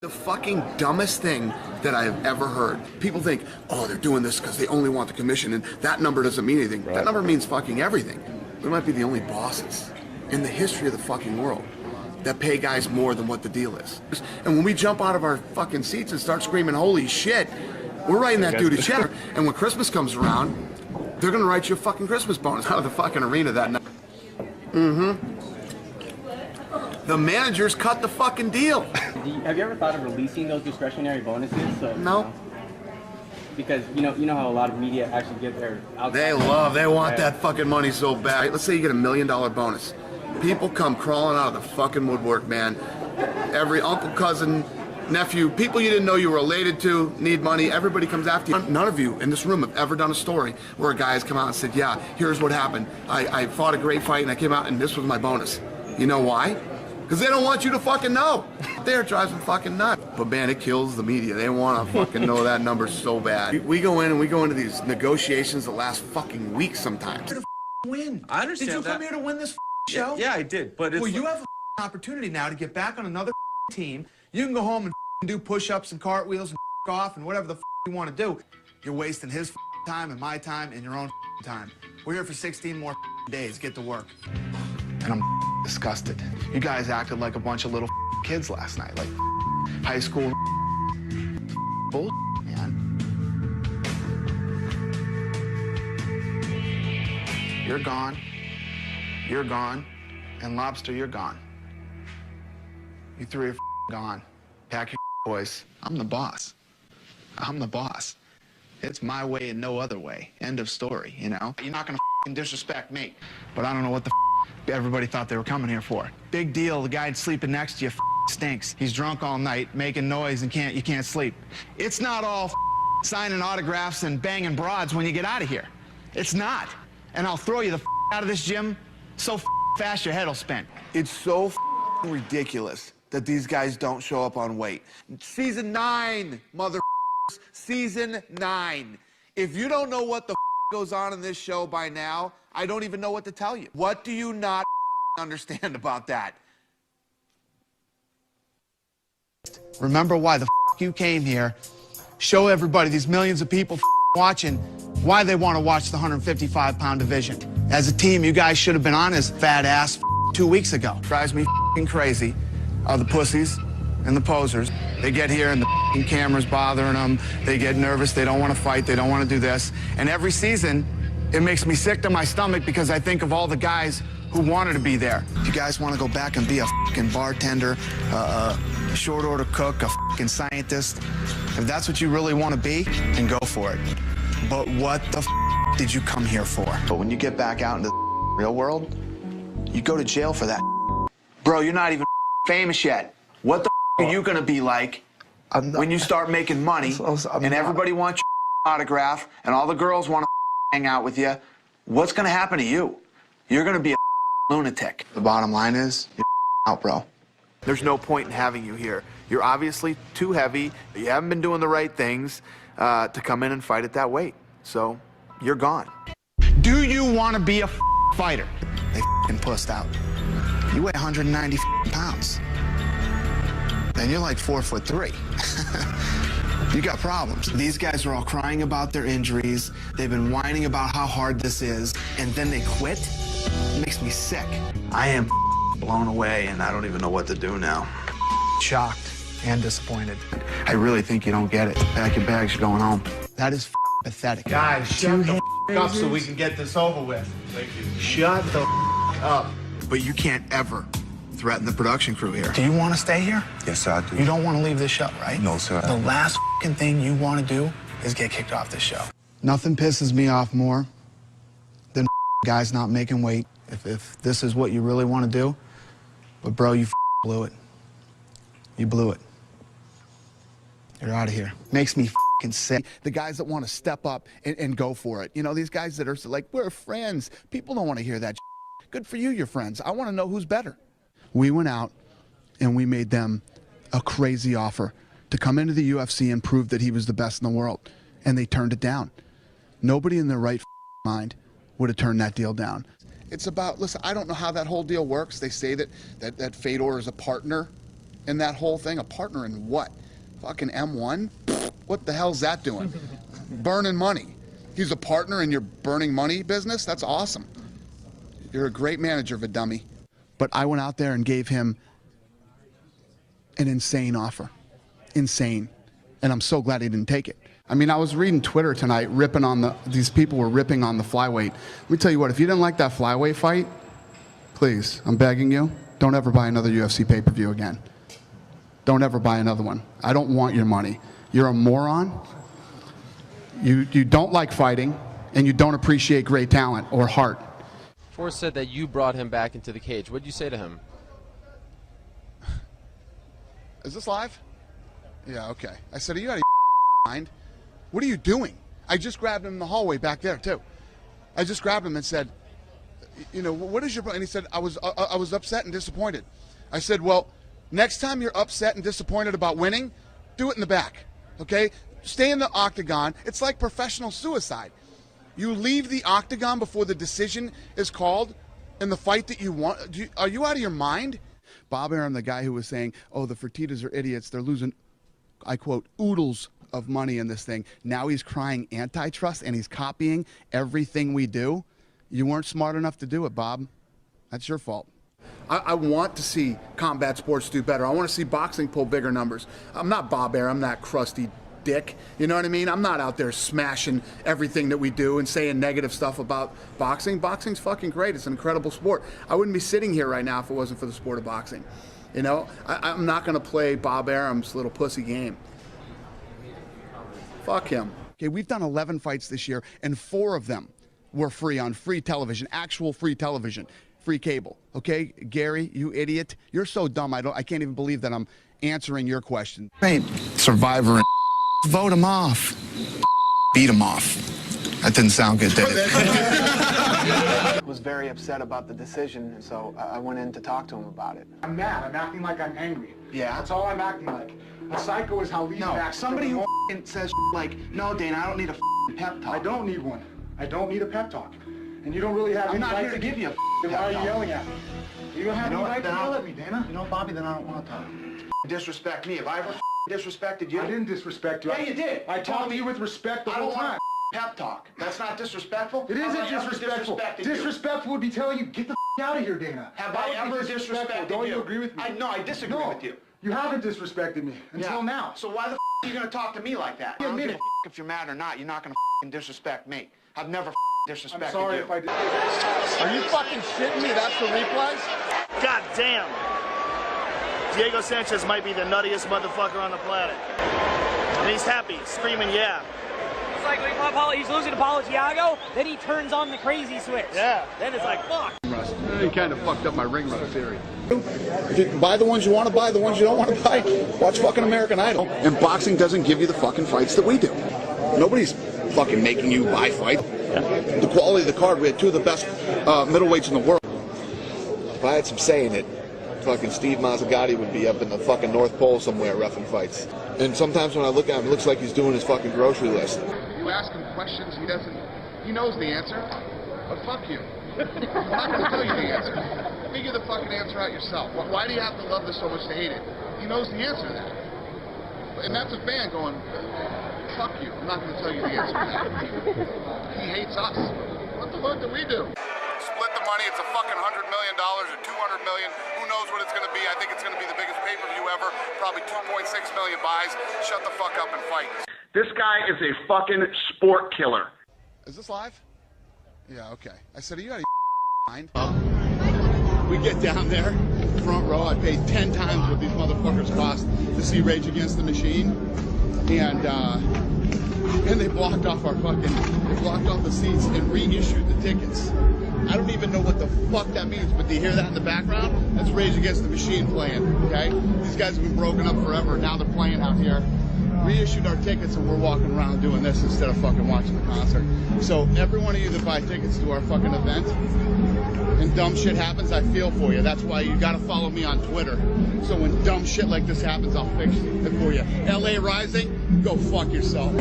The fucking dumbest thing that I have ever heard. People think, oh, they're doing this because they only want the commission, and that number doesn't mean anything. Right. That number means fucking everything. We might be the only bosses in the history of the fucking world that pay guys more than what the deal is. And when we jump out of our fucking seats and start screaming, holy shit, we're writing that dude a check. And when Christmas comes around, they're gonna write you a fucking Christmas bonus out of the fucking arena that night. The managers cut the fucking deal. Have you ever thought of releasing those discretionary bonuses? So, no. Because you know how a lot of media actually get their They want that fucking money so bad. Let's say you get $1 million bonus. People come crawling out of the fucking woodwork, man. Every uncle, cousin, nephew, people you didn't know you were related to need money. Everybody comes after you. None of you in this room have ever done a story where a guy has come out and said, yeah, here's what happened. I fought a great fight and I came out and this was my bonus. You know why? Because they don't want you to fucking know. There, it drives them fucking nuts. But man, it kills the media. They want to fucking know that number so bad. We go in and we go into these negotiations that last fucking weeks sometimes. To win. I understand. Did you come here to win this show? Yeah, I did. But it's well, you have an opportunity now to get back on another team. You can go home and do push-ups and cartwheels and off and whatever the you want to do. You're wasting his time and my time and your own time. We're here for 16 more days. Get to work. And I'm disgusted. You guys acted like a bunch of little kids last night, like high school bull, man. You're gone. You're gone. And Lobster, you're gone. You three are gone. Pack your boys. I'm the boss. I'm the boss. It's my way and no other way. End of story, you know? You're not gonna disrespect me. But I don't know what the everybody thought they were coming here for. Big deal, the guy sleeping next to you stinks. He's drunk all night, making noise, and you can't sleep. It's not all signing autographs and banging broads when you get out of here. It's not. And I'll throw you the out of this gym so fast your head will spin. It's so ridiculous that these guys don't show up on weight. Season 9, mother Season 9. If you don't know what the goes on in this show by now, I don't even know what to tell you. What do you not understand about that? Remember why the you came here. Show everybody, these millions of people watching, why they want to watch the 155-pound division. As a team, you guys should have been on his fat ass 2 weeks ago. Drives me crazy are the pussies and the posers. They get here and the camera's bothering them. They get nervous. They don't want to fight. They don't want to do this. And every season, it makes me sick to my stomach because I think of all the guys who wanted to be there. If you guys want to go back and be a fucking bartender, a short order cook, a fucking scientist, if that's what you really want to be, then go for it. But what the did you come here for? But when you get back out into the real world, you go to jail for that. Bro, you're not even famous yet. What the are you going to be like when you start making money and everybody wants your autograph and all the girls want to hang out with you? What's going to happen to you? You're going to be a lunatic. The bottom line is, you're out, bro. There's no point in having you here. You're obviously too heavy. You haven't been doing the right things to come in and fight at that weight. So, you're gone. Do you want to be a fighter? They pussed out. You weigh 190 pounds. And you're like 4'3". You got problems. These guys are all crying about their injuries. They've been whining about how hard this is, and then they quit. It makes me sick. I am blown away, and I don't even know what to do now. Shocked and disappointed. I really think you don't get it. Pack your bags, you're going home. That is pathetic. Guys, shut the up so we can get this over with. Thank you. Shut the up. But you can't ever threaten the production crew here. Do you want to stay here? Yes, sir, I do. You don't want to leave this show, right? No, sir. The last thing you want to do is get kicked off this show. Nothing pisses me off more than guys not making weight. If this is what you really want to do, but bro, you blew it. You blew it. You're out of here. Makes me sick. The guys that want to step up and go for it. You know, these guys that are like, we're friends. People don't want to hear that. Good for you, you're friends. I want to know who's better. We went out and we made them a crazy offer to come into the UFC and prove that he was the best in the world. And they turned it down. Nobody in their right mind would have turned that deal down. It's about, listen, I don't know how that whole deal works. They say that Fedor is a partner in that whole thing? A partner in what? Fucking M1? What the hell's that doing? Burning money. He's a partner in your burning money business? That's awesome. You're a great manager, Vidummy. But I went out there and gave him an insane offer. Insane. And I'm so glad he didn't take it. I mean, I was reading Twitter tonight, these people were ripping on the flyweight. Let me tell you what, if you didn't like that flyweight fight, please, I'm begging you, don't ever buy another UFC pay-per-view again. Don't ever buy another one. I don't want your money. You're a moron. You don't like fighting, and you don't appreciate great talent or heart. Forrest said that you brought him back into the cage. What did you say to him? Is this live? Yeah, okay. I said, are you out of your mind? What are you doing? I just grabbed him in the hallway back there, too. I just grabbed him and said, you know, what is your... And he said, I was upset and disappointed. I said, well, next time you're upset and disappointed about winning, do it in the back, okay? Stay in the octagon. It's like professional suicide. You leave the octagon before the decision is called in the fight that you want. Are you out of your mind? Bob Arum, the guy who was saying, oh, the Fertittas are idiots. They're losing, I quote, oodles of money in this thing. Now he's crying antitrust and he's copying everything we do. You weren't smart enough to do it, Bob. That's your fault. I want to see combat sports do better. I want to see boxing pull bigger numbers. I'm not Bob Arum, I'm that crusty dick. You know what I mean? I'm not out there smashing everything that we do and saying negative stuff about boxing. Boxing's fucking great. It's an incredible sport. I wouldn't be sitting here right now if it wasn't for the sport of boxing. You know, I'm not going to play Bob Arum's little pussy game. Fuck him. Okay, we've done 11 fights this year, and 4 of them were free on free television, actual free television, free cable. Okay, Gary, you idiot. You're so dumb. I can't even believe that I'm answering your question. Ain't Survivor and vote him off. Beat him off. That didn't sound good, did it? I was very upset about the decision, and so I went in to talk to him about it. I'm mad. I'm acting like I'm angry. Yeah? That's all I'm acting like. A psycho is how Lee acts. Somebody who says like, no, Dana, I don't need a pep talk. I don't need one. I don't need a pep talk. And you don't really have any I'm not right here to give you a Then pep why are you talk. yelling at me? You don't have any right to Then yell at me, Dana. You know, Bobby, then I don't want to talk. Disrespect me. Have I ever disrespected you? I didn't disrespect you. Yeah, you did. I talked to you with respect the I whole don't want time. pep talk. That's not disrespectful? It Have isn't I ever disrespectful. disrespected you? Disrespectful would be telling you, get the out of here, Dana. Have I ever disrespected Don't you? you agree with me? No, I disagree with you. You haven't disrespected me until now. So why the are you going to talk to me like that? I don't admit give it. a if you're mad or not. You're not going to disrespect me. I've never disrespected I'm sorry you. if I did. Are you fucking shitting me? That's the replays? God damn. Diego Sanchez might be the nuttiest motherfucker on the planet. And he's happy, screaming, yeah. It's like he's losing to Paulo Thiago, then he turns on the crazy switch. Yeah. Then it's like, fuck. You kind of fucked up my ring rust theory. If you can buy the ones you want to buy, the ones you don't want to buy, watch fucking American Idol. And boxing doesn't give you the fucking fights that we do. Nobody's fucking making you buy fight. The quality of the card, we had 2 of the best middleweights in the world. If I had some say in it, fucking Steve Mazzagatti would be up in the fucking North Pole somewhere roughing fights. And sometimes when I look at him, it looks like he's doing his fucking grocery list. You ask him questions, he knows the answer, but fuck you. I'm not going to tell you the answer. Figure the fucking answer out yourself. Why do you have to love this so much to hate it? He knows the answer to that. And that's a fan going, fuck you. I'm not going to tell you the answer to that. He hates us. What the fuck do we do? Split the money. It's a fucking $100 million or $200 million. Who knows what it's going to be? I think it's going to be the biggest pay-per-view ever. Probably 2.6 million buys. Shut the fuck up and fight. This guy is a fucking sport killer. Is this live? Yeah, okay. I said, are you out of your mind? We get down there, front row. I paid 10 times what these motherfuckers cost to see Rage Against the Machine. And they blocked off the seats and reissued the tickets. I don't even know what the fuck that means, but do you hear that in the background? That's Rage Against the Machine playing, okay? These guys have been broken up forever. Now they're playing out here. Reissued our tickets and we're walking around doing this instead of fucking watching the concert. So every one of you that buy tickets to our fucking event and dumb shit happens, I feel for you. That's why you gotta follow me on Twitter. So when dumb shit like this happens, I'll fix it for you. LA Rising, go fuck yourself.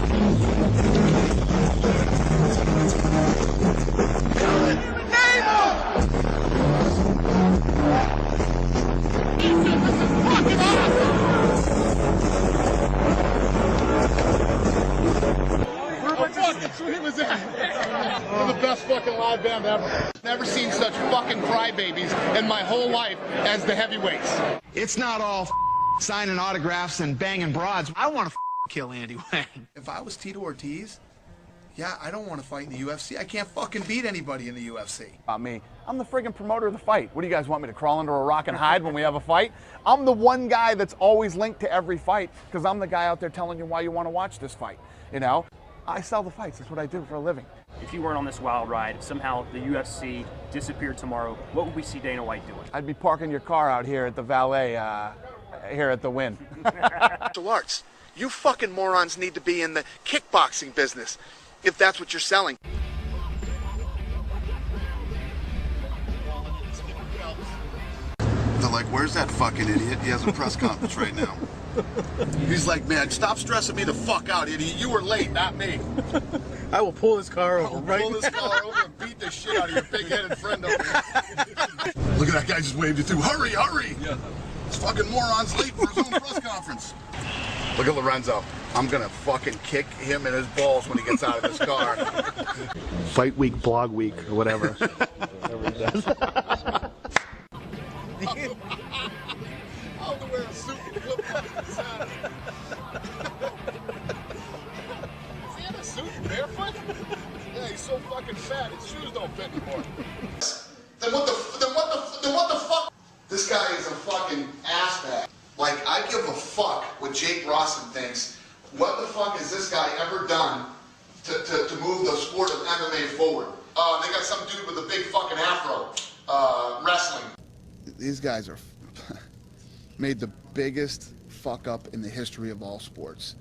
Fucking awesome! best fucking live band ever. Never seen such fucking crybabies in my whole life as the heavyweights. It's not all signing autographs and banging broads. I want to kill Andy Wang. If I was Tito Ortiz, yeah, I don't want to fight in the UFC. I can't fucking beat anybody in the UFC. About me, I'm the friggin' promoter of the fight. What do you guys want me to crawl under a rock and hide when we have a fight? I'm the one guy that's always linked to every fight because I'm the guy out there telling you why you want to watch this fight. You know, I sell the fights. That's what I do for a living. If you weren't on this wild ride, somehow the UFC disappeared tomorrow, what would we see Dana White doing? I'd be parking your car out here at the valet, here at the Wynn. Martial arts. You fucking morons need to be in the kickboxing business if that's what you're selling. They're like, where's that fucking idiot? He has a press conference right now. He's like, man, stop stressing me the fuck out, idiot. You were late, not me. I will pull this car over Pull this car over and beat the shit out of your big-headed friend over there. Look at that guy just waved you through. Hurry, hurry! Yeah. This fucking moron's late for his own press conference. Look at Lorenzo. I'm gonna fucking kick him in his balls when he gets out of this car. Fight week, blog week, or whatever. Whatever he does. I'll wear a suit and flip flops. Is he in a suit and barefoot? Yeah, he's so fucking fat, his shoes don't fit anymore. Then what the fuck? This guy is a fucking assbag. Like, I give a fuck what Jake Rawson thinks. What the fuck has this guy ever done to move the sport of MMA forward? They got some dude with a big fucking afro wrestling. These guys are made the biggest fuck up in the history of all sports.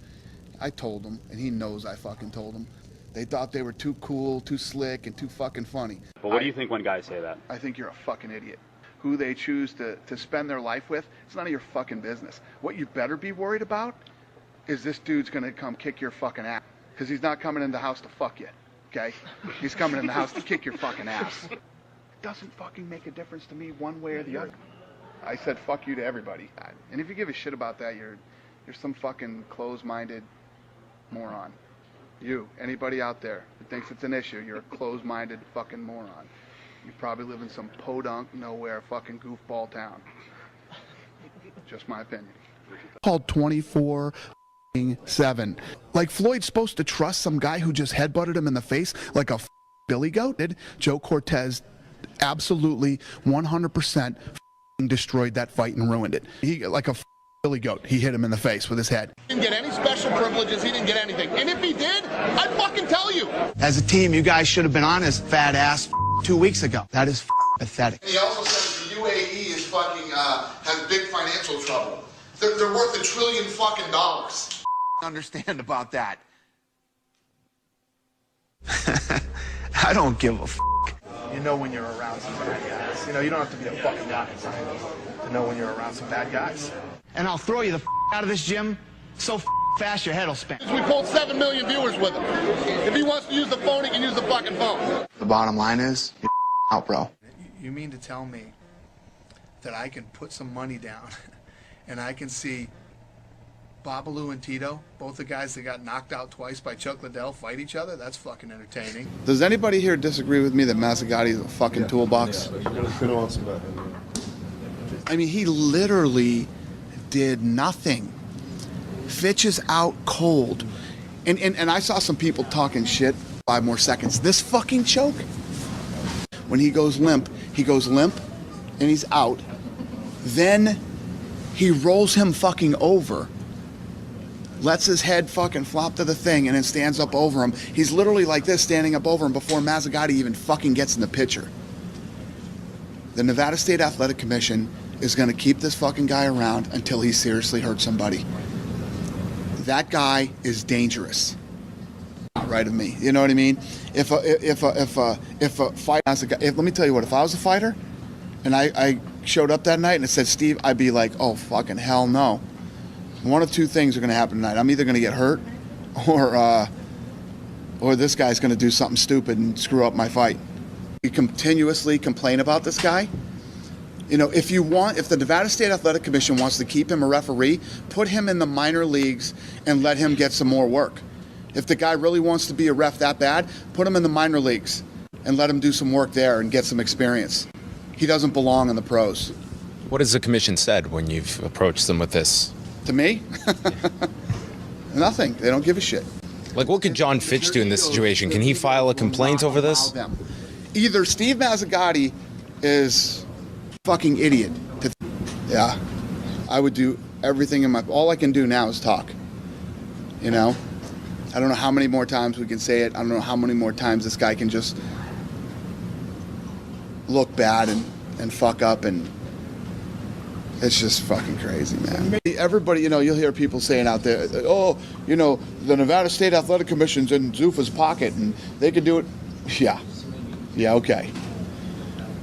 I told him, and he knows I fucking told him. They thought they were too cool, too slick, and too fucking funny. But what do you think when guys say that? I think you're a fucking idiot. Who they choose to spend their life with, it's none of your fucking business. What you better be worried about is this dude's gonna come kick your fucking ass. Because he's not coming in the house to fuck you, okay? He's coming in the house to kick your fucking ass. It doesn't fucking make a difference to me one way or the other. I said fuck you to everybody. And if you give a shit about that, you're some fucking closed-minded moron. You, anybody out there who thinks it's an issue, you're a closed-minded fucking moron. You probably live in some podunk, nowhere fucking goofball town. Just my opinion. Called 24/7. Like Floyd's supposed to trust some guy who just headbutted him in the face like a billy goat? Joe Cortez absolutely 100% destroyed that fight and ruined it. He like a billy goat. He hit him in the face with his head. He didn't get any special privileges. He didn't get anything. And if he did, I'd fucking tell you. As a team, you guys should have been on his fat ass 2 weeks ago. That is pathetic. He also says the UAE is fucking has big financial trouble. They're worth $1 trillion fucking dollars. Understand about that. I don't give a f***. You know when you're around some bad guys. You know, you don't have to be a fucking rocket scientist to know when you're around some bad guys. And I'll throw you the f*** out of this gym so fast your head will spin. We pulled 7 million viewers with him. If he wants to use the phone, he can use the fucking phone. The bottom line is, you're out, bro. You mean to tell me that I can put some money down and I can see Babalu and Tito, both the guys that got knocked out twice by Chuck Liddell, fight each other? That's fucking entertaining. Does anybody here disagree with me that Mazzagatti is a fucking toolbox? I mean, he literally did nothing. Fitch is out cold. And I saw some people talking shit. 5 more seconds. This fucking choke. When he goes limp and he's out. Then he rolls him fucking over. Lets his head fucking flop to the thing and then stands up over him. He's literally like this, standing up over him before Mazzagatti even fucking gets in the picture. The Nevada State Athletic Commission is going to keep this fucking guy around until he seriously hurts somebody. That guy is dangerous. Not right of me. You know what I mean? If a fight has a guy, let me tell you what, if I was a fighter and I showed up that night and it said Steve, I'd be like, oh fucking hell no. One of two things are going to happen tonight. I'm either going to get hurt or this guy's going to do something stupid and screw up my fight. You continuously complain about this guy. You know, if the Nevada State Athletic Commission wants to keep him a referee, put him in the minor leagues and let him get some more work. If the guy really wants to be a ref that bad, put him in the minor leagues. and let him do some work there and get some experience. He doesn't belong in the pros. What has the commission said when you've approached them with this? To me? Nothing. They don't give a shit. Like, what could John Fitch do in this situation? Can he file a complaint over this? Either Steve Mazzagatti is fucking idiot. Yeah. I would do everything in my... All I can do now is talk. You know? I don't know how many more times we can say it. I don't know how many more times this guy can just look bad and fuck up, and it's just fucking crazy, man. Everybody, you know, you'll hear people saying out there, oh, you know, the Nevada State Athletic Commission's in Zuffa's pocket and they could do it. Yeah. Yeah, okay.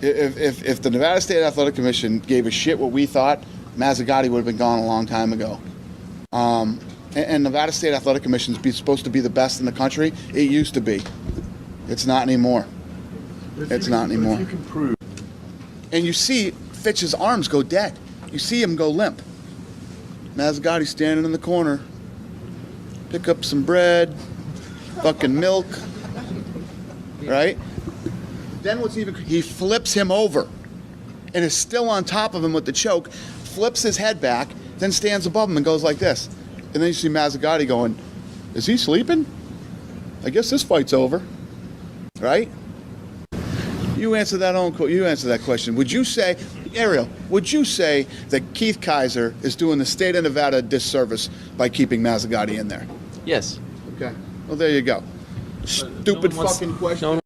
If the Nevada State Athletic Commission gave a shit what we thought, Mazzagatti would have been gone a long time ago. And Nevada State Athletic Commission is supposed to be the best in the country. It used to be. It's not anymore. It's not anymore. If you can prove. And you see Fitch's arms go dead. You see him go limp. Mazzagatti standing in the corner. Pick up some bread, fucking milk, right? Then what's even, he flips him over and is still on top of him with the choke, flips his head back, then stands above him and goes like this. And then you see Mazzagatti going, is he sleeping? I guess this fight's over, right? You answer that question. Would you say, Ariel, would you say that Keith Kaiser is doing the state of Nevada a disservice by keeping Mazzagatti in there? Yes. Okay. Well, there you go. Stupid fucking question. No one